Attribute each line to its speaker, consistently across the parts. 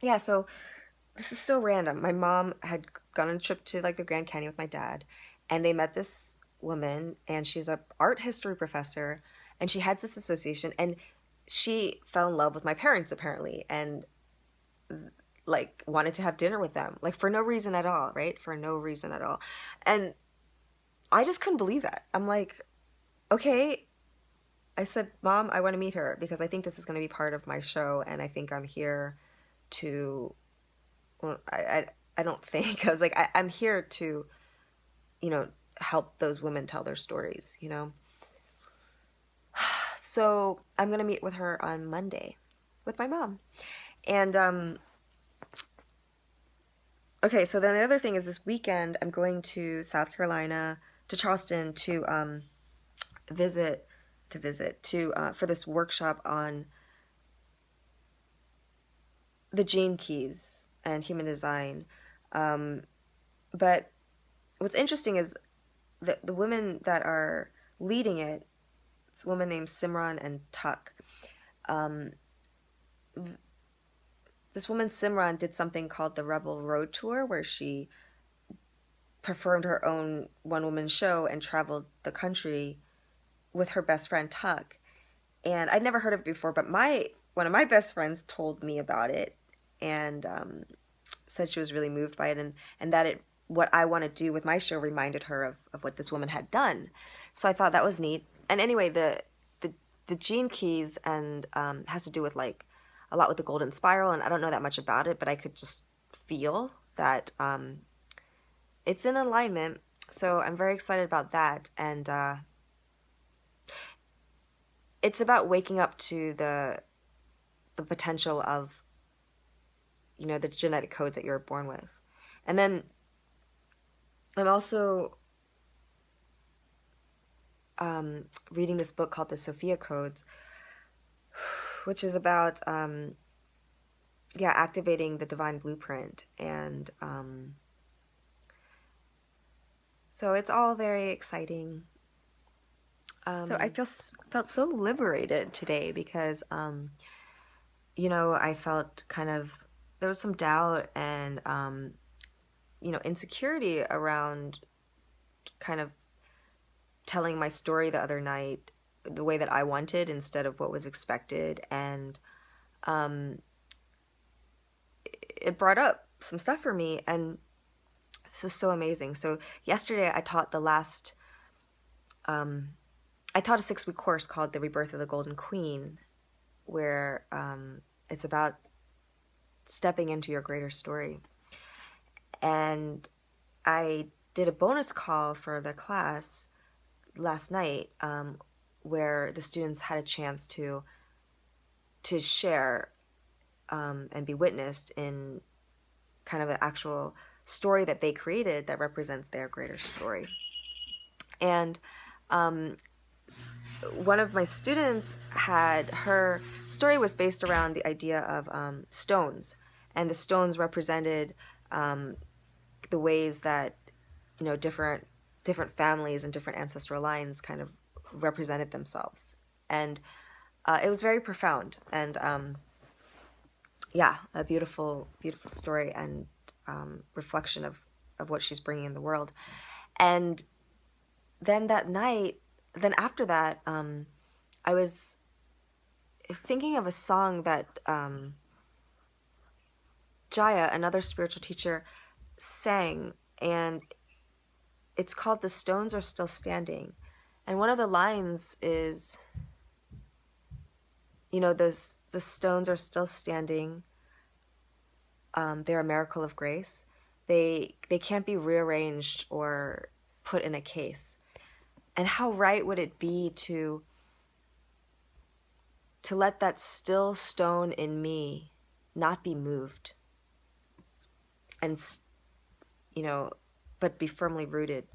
Speaker 1: Yeah, so this is so random. My mom had gone on a trip to like the Grand Canyon with my dad, and they met this woman, and she's a art history professor, and she heads this association, and she fell in love with my parents apparently, and like wanted to have dinner with them, like for no reason at all, right? For no reason at all. And I just couldn't believe that. I'm like, okay. I said, Mom, I want to meet her because I think this is going to be part of my show, and I think I'm here to well, I don't think I was like I'm here to you know help those women tell their stories. So I'm gonna meet with her on Monday with my mom. And okay, so then the other thing is this weekend I'm going to South Carolina, to Charleston, to visit to for this workshop on the gene keys and human design. Um, but what's interesting is the women that are leading it. It's a woman named Simran and Tuck. Um, this woman Simran did something called the Rebel Road Tour, where she performed her own one-woman show and traveled the country with her best friend Tuck. And I'd never heard of it before, but my one of my best friends told me about it, and said she was really moved by it, and that it what I want to do with my show reminded her of what this woman had done. So I thought that was neat. And anyway, the gene keys and has to do with like a lot with the golden spiral, and I don't know that much about it, but I could just feel that it's in alignment. So I'm very excited about that, and it's about waking up to the potential of the genetic codes that you're born with. And then I'm also reading this book called The Sophia Codes, which is about activating the divine blueprint. And so it's all very exciting. So I felt so liberated today because I felt kind of there was some doubt and insecurity around kind of telling my story the other night the way that I wanted instead of what was expected. And it brought up some stuff for me, and this was so amazing. So yesterday I taught I taught a 6-week course called The Rebirth of the Golden Queen, where it's about stepping into your greater story. And I did a bonus call for the class last night, where the students had a chance to share and be witnessed in kind of the actual story that they created that represents their greater story. And one of my students had her story was based around the idea of stones, and the stones represented the ways that different families and different ancestral lines kind of represented themselves. And it was very profound, and a beautiful story, and reflection of what she's bringing in the world. And then after that, I was thinking of a song that Jaia, another spiritual teacher, sang, and it's called "The Stones Are Still Standing." And one of the lines is, the stones are still standing. They're a miracle of grace. They can't be rearranged or put in a case. And how right would it be to let that still stone in me not be moved, and but be firmly rooted.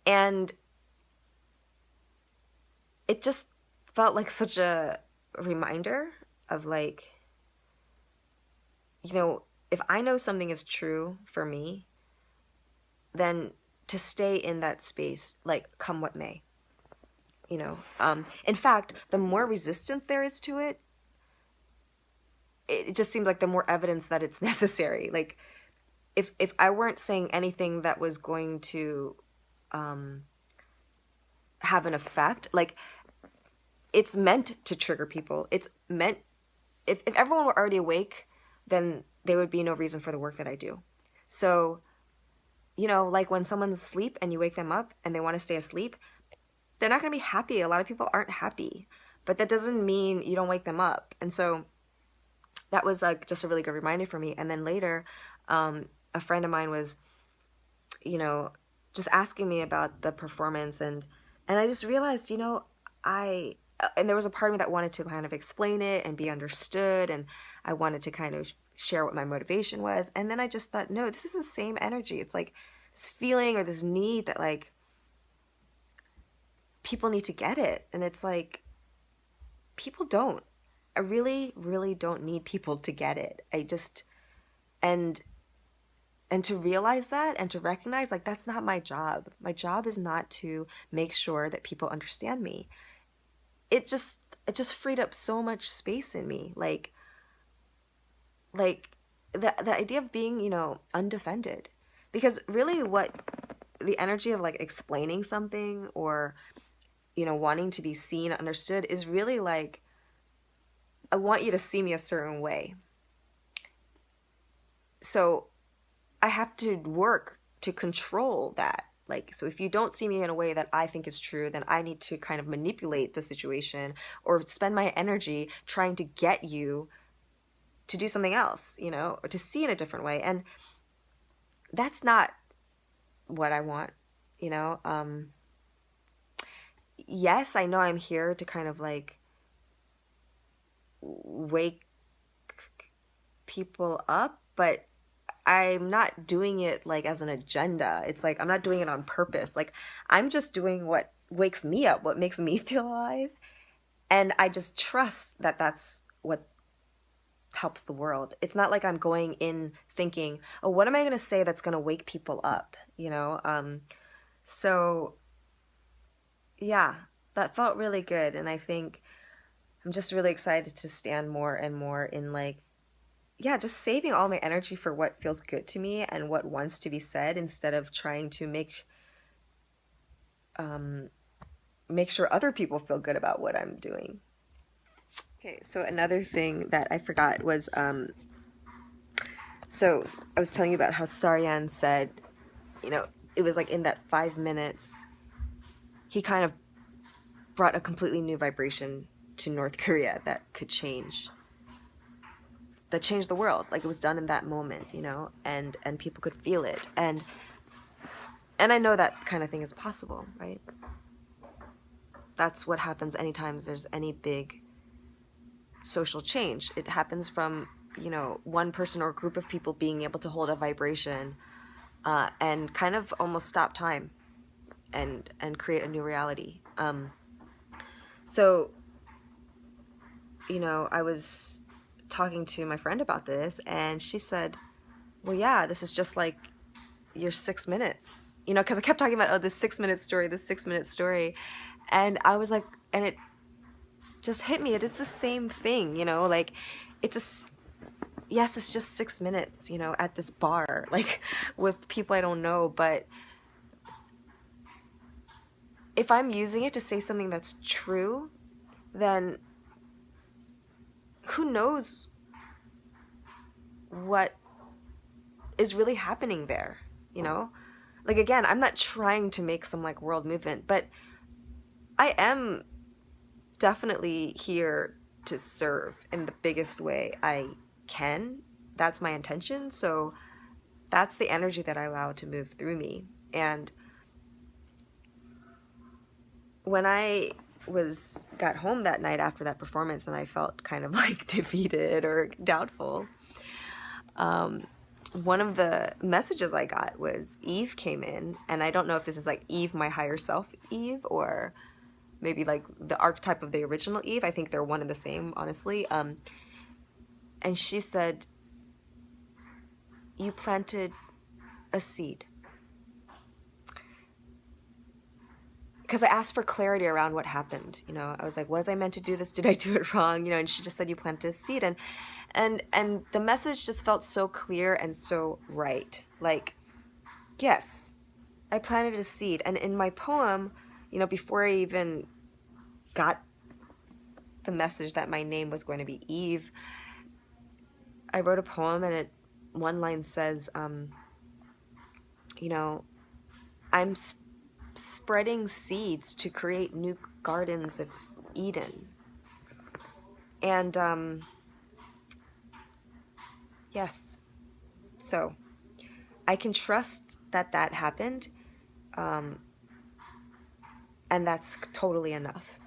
Speaker 1: And it just felt like such a reminder of like, if I know something is true for me, then to stay in that space, like come what may. In fact, the more resistance there is to it, it just seems like the more evidence that it's necessary. Like if I weren't saying anything that was going to um, have an effect, like it's meant to trigger people. It's meant, if everyone were already awake, then there would be no reason for the work that I do. So, like when someone's asleep and you wake them up and they want to stay asleep, they're not going to be happy. A lot of people aren't happy, but that doesn't mean you don't wake them up. And so that was like just a really good reminder for me. And then later, a friend of mine was, you know, just asking me about the performance, and I just realized, I and there was a part of me that wanted to kind of explain it and be understood, and I wanted to kind of share what my motivation was. And then I just thought, no, this is the same energy. It's like this feeling or this need that like people need to get it. And it's like people don't. I really, really don't need people to get it. I just and and to realize that and to recognize like that's not my job. My job is not to make sure that people understand me. It just freed up so much space in me. Like the idea of being, undefended. Because really what the energy of like explaining something or, wanting to be seen, understood is really like I want you to see me a certain way. So I have to work to control that. Like, so if you don't see me in a way that I think is true, then I need to kind of manipulate the situation or spend my energy trying to get you to do something else, or to see in a different way. And that's not what I want, you know? Yes, I know I'm here to kind of like wake people up, but I'm not doing it like as an agenda. It's like I'm not doing it on purpose. Like I'm just doing what wakes me up, what makes me feel alive. And I just trust that that's what helps the world. It's not like I'm going in thinking, oh, what am I going to say that's going to wake people up, So yeah, that felt really good. And I think I'm just really excited to stand more and more in like, yeah, just saving all my energy for what feels good to me and what wants to be said instead of trying to um, make sure other people feel good about what I'm doing. Okay, so another thing that I forgot was, so I was telling you about how Saryan said, it was like in that 5 minutes, he kind of brought a completely new vibration to North Korea that changed the world. Like it was done in that moment, and people could feel it. And I know that kind of thing is possible, right? That's what happens anytime there's any big social change. It happens from, one person or a group of people being able to hold a vibration and kind of almost stop time and create a new reality. So, I was talking to my friend about this, and she said, well, yeah, this is just like your 6 minutes, because I kept talking about, this 6 minute story. And I was like, and it just hit me. It is the same thing, like yes, it's just 6 minutes, at this bar, like with people I don't know. But if I'm using it to say something that's true, then who knows what is really happening there, Like, again, I'm not trying to make some like world movement, but I am definitely here to serve in the biggest way I can. That's my intention. So that's the energy that I allow to move through me. And when I got home that night after that performance and I felt kind of like defeated or doubtful, one of the messages I got was Eve came in, and I don't know if this is like Eve, my higher self Eve, or maybe like the archetype of the original Eve. I think they're one and the same, honestly. And she said, you planted a seed. Because I asked for clarity around what happened. I was like, was I meant to do this? Did I do it wrong? And she just said, you planted a seed. And And the message just felt so clear and so right. Like, yes, I planted a seed. And in my poem, before I even got the message that my name was going to be Eve, I wrote a poem, and one line says, you know, I'm spreading seeds to create new gardens of Eden. And yes, so I can trust that happened, and that's totally enough.